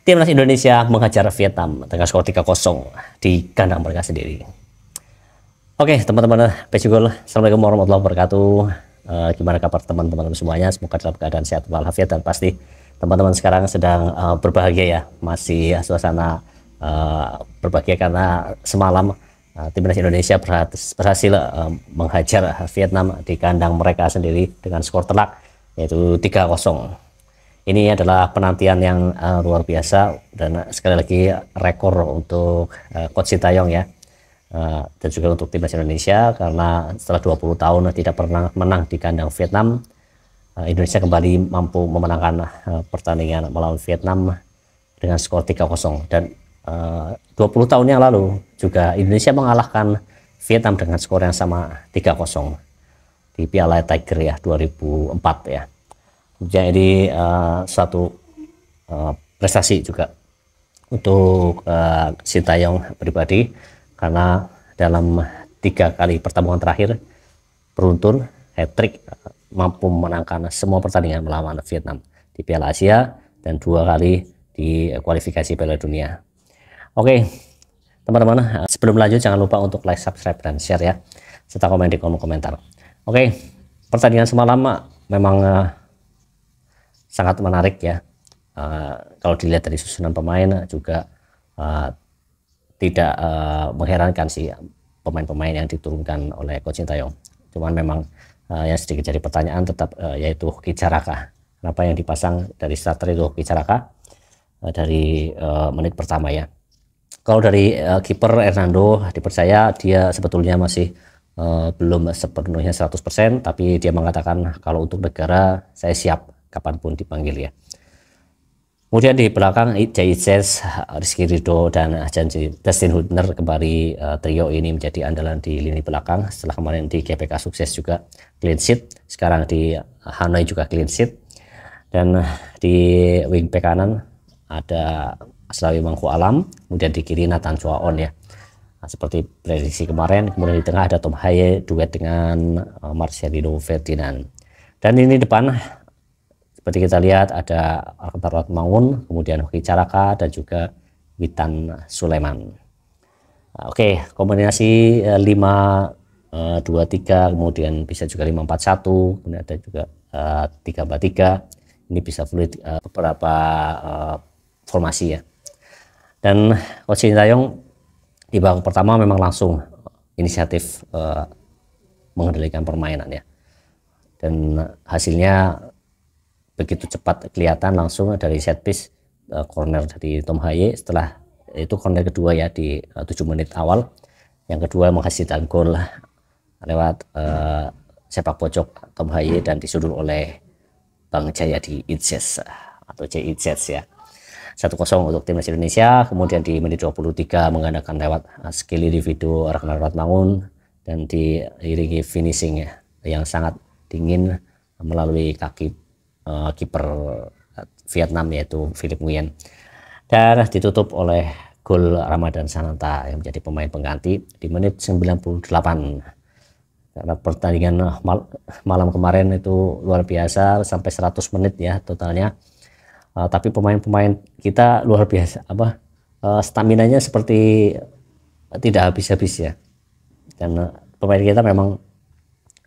Timnas Indonesia menghajar Vietnam dengan skor 3-0 di kandang mereka sendiri. Oke, teman-teman PJ Goal, Assalamualaikum warahmatullahi wabarakatuh. Gimana kabar teman-teman semuanya? Semoga dalam keadaan sehat walafiat, dan pasti teman-teman sekarang sedang berbahagia ya. Masih suasana berbahagia karena semalam Timnas Indonesia berhasil menghajar Vietnam di kandang mereka sendiri dengan skor telak, yaitu 3-0. Ini adalah penantian yang luar biasa, dan sekali lagi rekor untuk Coach Sintayong ya, dan juga untuk Timnas Indonesia, karena setelah 20 tahun tidak pernah menang di kandang Vietnam, Indonesia kembali mampu memenangkan pertandingan melawan Vietnam dengan skor 3-0. Dan 20 tahun yang lalu juga Indonesia mengalahkan Vietnam dengan skor yang sama 3-0 di Piala Tiger ya 2004 ya. Jadi suatu prestasi juga untuk Sintayong pribadi, karena dalam 3 kali pertemuan terakhir beruntun hat-trick, mampu memenangkan semua pertandingan melawan Vietnam di Piala Asia dan 2 kali di kualifikasi Piala Dunia. Oke, teman-teman, sebelum lanjut jangan lupa untuk like, subscribe, dan share ya, serta komen di kolom komentar. Oke, pertandingan semalam memang sangat menarik ya. Kalau dilihat dari susunan pemain juga tidak mengherankan sih pemain-pemain yang diturunkan oleh Coach Sintayong. Cuman memang yang sedikit jadi pertanyaan tetap yaitu Hoki Caraka. Kenapa yang dipasang dari starter itu Hoki Caraka dari menit pertama ya. Kalau dari kiper Hernando dipercaya, dia sebetulnya masih belum sepenuhnya 100%, tapi dia mengatakan kalau untuk negara saya siap kapanpun dipanggil ya. Kemudian di belakang Jay Itzes, Rizky Ridho, dan Justin Hubner kembali trio ini menjadi andalan di lini belakang. Setelah kemarin di GBK sukses juga clean sheet, sekarang di Hanoi juga clean sheet. Dan di wing back kanan ada Aslawi Mangku Alam, kemudian di kiri Nathan Chuaon ya. Nah, seperti prediksi kemarin. Kemudian di tengah ada Tom Haye duet dengan Marcelino Ferdinand. Dan ini depan seperti kita lihat ada Arkantar Mangun, kemudian Hoki Caraka, dan juga Witan Sulaiman. Nah, oke, kombinasi 5-2-3, kemudian bisa juga 5-4-1, kemudian ada juga 3-4-3. Ini bisa fluid beberapa formasi ya. Dan Coach Sintayong di babak pertama memang langsung inisiatif mengendalikan permainan ya. Dan hasilnya begitu cepat kelihatan langsung dari set piece corner dari Tom Haye. Setelah itu corner kedua ya di 7 menit awal. Yang kedua menghasilkan gol lewat sepak pojok Tom Haye dan disudul oleh Bang Jayadi Itzes atau Jay Itzes ya. 1-0 untuk Timnas Indonesia. Kemudian di menit 23 mengandalkan lewat skill individu Arkantar Mangun dan diiringi finishing ya, yang sangat dingin melalui kaki kiper Vietnam yaitu Philip Nguyen, dan ditutup oleh gol Ramadan Sananta yang menjadi pemain pengganti di menit 98. Karena pertandingan malam kemarin itu luar biasa sampai 100 menit ya totalnya. Tapi pemain-pemain kita luar biasa, staminanya seperti tidak habis-habis ya. Dan pemain kita memang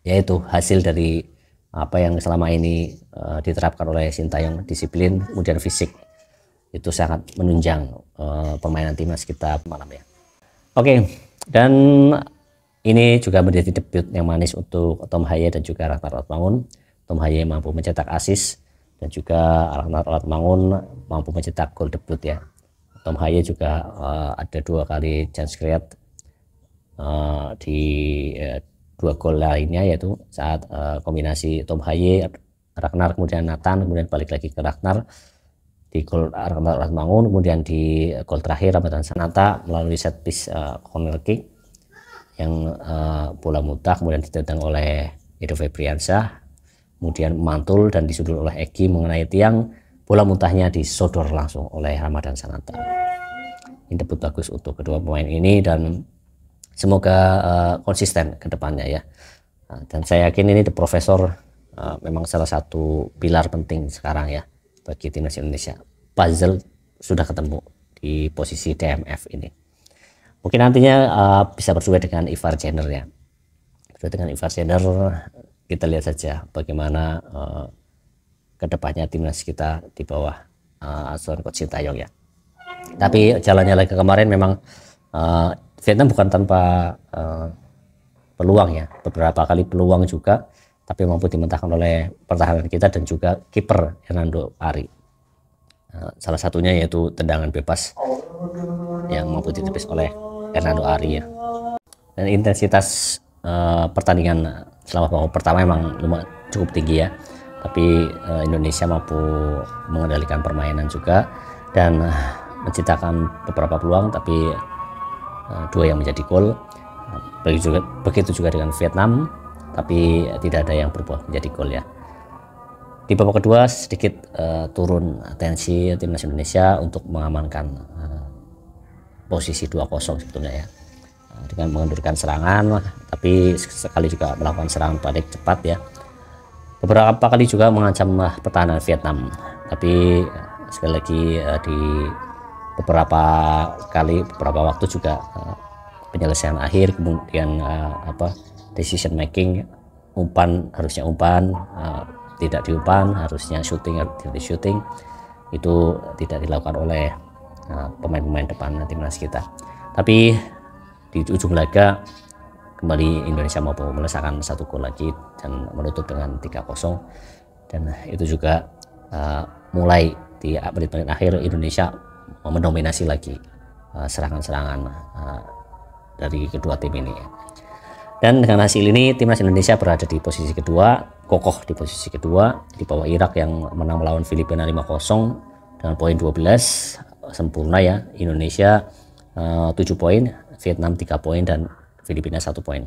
yaitu hasil dari apa yang selama ini diterapkan oleh Sintayong, disiplin kemudian fisik, itu sangat menunjang permainan timnas kita malam ya. Oke, dan ini juga menjadi debut yang manis untuk Tom Haye dan juga Arkantar Mangun. Tom Haye mampu mencetak assist dan juga Arkantar Mangun mampu mencetak gol debut ya. Tom Haye juga ada 2 kali chance create di 2 gol lainnya, yaitu saat kombinasi Tom Haye, Ragnar, kemudian Nathan, kemudian balik lagi ke Ragnar di gol Arkantar Mangun, kemudian di gol terakhir Ramadan Sananta melalui set piece corner kick yang bola muntah kemudian ditendang oleh Edo Febriansyah, kemudian mantul dan disudul oleh Egi mengenai tiang, bola muntahnya disodor langsung oleh Ramadan Sananta. Ini debut bagus untuk kedua pemain ini dan semoga konsisten ke depannya ya. Dan saya yakin ini The Professor memang salah satu pilar penting sekarang ya bagi timnas Indonesia. Puzzle sudah ketemu di posisi DMF ini. Mungkin nantinya bisa bersesuai dengan Ivar Jenner ya. Bersesuai dengan Ivar Jenner, kita lihat saja bagaimana kedepannya timnas kita di bawah asuhan Coach Sintayong ya. Tapi jalannya lagi kemarin memang Vietnam bukan tanpa peluang ya, beberapa kali peluang juga, tapi mampu dimentahkan oleh pertahanan kita dan juga kiper Hernando Ari. Salah satunya yaitu tendangan bebas yang mampu ditepis oleh Hernando Ari ya. Dan intensitas pertandingan selama babak pertama memang cukup tinggi ya, tapi Indonesia mampu mengendalikan permainan juga dan menciptakan beberapa peluang, tapi 2 yang menjadi gol. Begitu juga dengan Vietnam, tapi tidak ada yang berbuah menjadi gol ya. Di babak kedua sedikit turun tensi timnas Indonesia untuk mengamankan posisi 2-0 sebetulnya ya, dengan mengendurkan serangan, tapi sekali juga melakukan serangan balik cepat ya. Beberapa kali juga mengancam pertahanan Vietnam, tapi sekali lagi di beberapa waktu juga penyelesaian akhir, kemudian decision making, harusnya umpan tidak diumpan, harusnya shooting tidak di shooting, itu tidak dilakukan oleh pemain-pemain depan timnas kita. Tapi di ujung laga kembali Indonesia mampu melesakkan 1 gol lagi dan menutup dengan 3-0, dan itu juga mulai di menit-menit akhir Indonesia mendominasi lagi serangan-serangan dari kedua tim ini. Dan dengan hasil ini timnas Indonesia berada di posisi kedua, kokoh di posisi kedua di bawah Irak yang menang melawan Filipina 5-0 dengan poin 12, sempurna ya. Indonesia 7 poin, Vietnam 3 poin, dan Filipina 1 poin.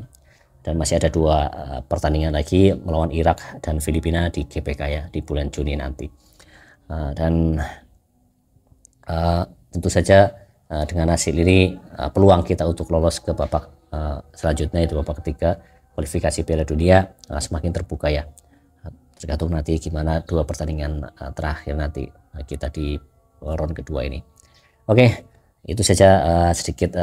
Dan masih ada 2 pertandingan lagi melawan Irak dan Filipina di GPK ya, di bulan Juni nanti. Dan tentu saja dengan hasil ini peluang kita untuk lolos ke babak selanjutnya, itu babak ketiga kualifikasi Piala Dunia, semakin terbuka ya. Tergantung nanti gimana 2 pertandingan terakhir nanti kita di round kedua ini. Oke, itu saja sedikit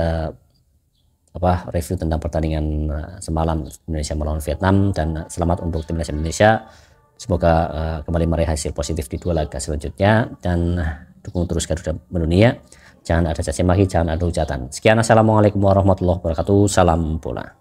review tentang pertandingan semalam Indonesia melawan Vietnam, dan selamat untuk timnas Indonesia. Semoga kembali meraih hasil positif di 2 laga selanjutnya, dan dukung terus Garuda Mendunia. Jangan ada caci maki, jangan ada hujatan. Sekian, assalamualaikum warahmatullahi wabarakatuh. Salam bola.